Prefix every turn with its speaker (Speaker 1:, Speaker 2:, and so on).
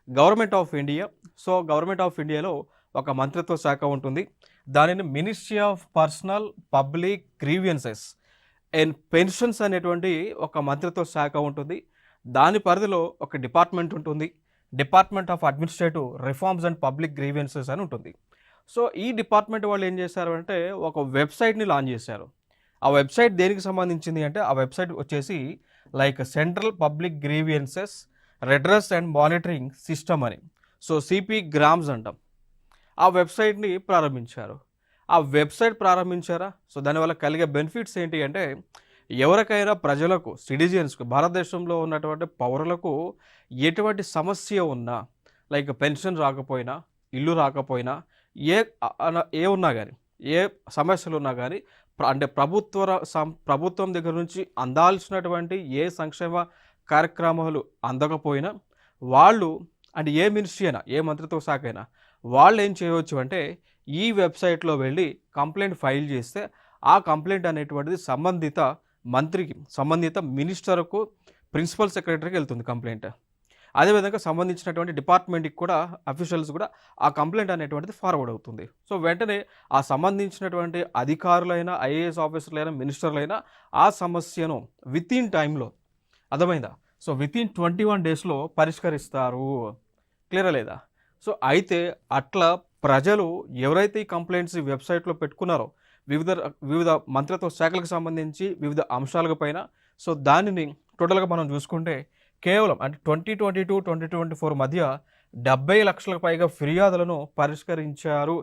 Speaker 1: Government of India. So, government of ఇండియాలో ఒక మంత్రిత్వ శాఖ ఉంటుంది. దానిని ministry of personal public grievances and pensions అనేటువంటి ఒక మంత్రిత్వ శాఖ ఉంటుంది. దాని పరిధిలో ఒక డిపార్ట్మెంట్ ఉంటుంది. Department of administrative reforms and public grievances అని ఉంటుంది. సో, ఈ డిపార్ట్మెంట్ వాళ్ళు ఏం చేశారు అంటే ఒక వెబ్‌సైట్‌ని లాంచ్ చేశారు. ఆ వెబ్‌సైట్ దేనికి సంబంధించింది అంటే ఆ వెబ్‌సైట్ వచ్చేసి like central public grievances redress and monitoring system అని. సో, సిపి గ్రామ్స్ అంటాం. ఆ వెబ్‌సైట్‌ని ప్రారంభించారు. ఆ వెబ్‌సైట్ ప్రారంభించారా? సో, దానివల్ల కలిగే బెనిఫిట్స్ ఏంటి అంటే ఎవరికైనా ప్రజలకు, సిటిజన్స్‌కు భారతదేశంలో ఉన్నటువంటి పౌరులకు ఎటువంటి సమస్య ఉన్నా లైక్ పెన్షన్ రాకపోయినా, ఇల్లు రాకపోయినా ఏ ఏ ఉన్నా గాని, ఏ సమస్యలున్నా గాని అంటే ప్రభుత్వం దగ్గర నుంచి అందాల్సినటువంటి ఏ సంక్షేమ కార్యక్రమాలు అందకపోయినా వాళ్ళు అంటే ఏ మినిస్ట్రీ అయినా, ఏ మంత్రిత్వ శాఖ అయినా వాళ్ళేం చేయవచ్చు అంటే ఈ వెబ్‌సైట్‌లో వెళ్ళి కంప్లెయింట్ ఫైల్ చేస్తే ఆ కంప్లెయింట్ అనేటువంటిది సంబంధిత మంత్రికి, సంబంధిత మినిస్టర్‌కు, ప్రిన్సిపల్ సెక్రటరీకి వెళ్తుంది కంప్లెయింట్. అదేవిధంగా సంబంధించినటువంటి డిపార్ట్మెంట్‌కి కూడా అఫీషియల్స్ కూడా ఆ కంప్లెయింట్ అనేటువంటిది ఫార్వర్డ్ అవుతుంది. సో, వెంటనే ఆ సంబంధించినటువంటి అధికారులైనా, ఐఏఎస్ ఆఫీసర్లైనా, మినిస్టర్లైనా ఆ సమస్యను వితిన్ టైమ్‌లో అర్థమైందా? సో, వితిన్ 21 డేస్‌లో పరిష్కరిస్తారు. క్లియరా లేదా? సో, అయితే అట్లా ప్రజలు ఎవరైతే ఈ కంప్లెయింట్స్ ఈ వెబ్‌సైట్‌లో పెట్టుకున్నారో వివిధ వివిధ మంత్రిత్వ శాఖలకు సంబంధించి వివిధ అంశాలకు పైన సో, దానిని టోటల్‌గా మనం చూసుకుంటే కేవలం అంటే 2022, 2024 మధ్య 70 లక్షలకు పైగా ఫిర్యాదులను పరిష్కరించారు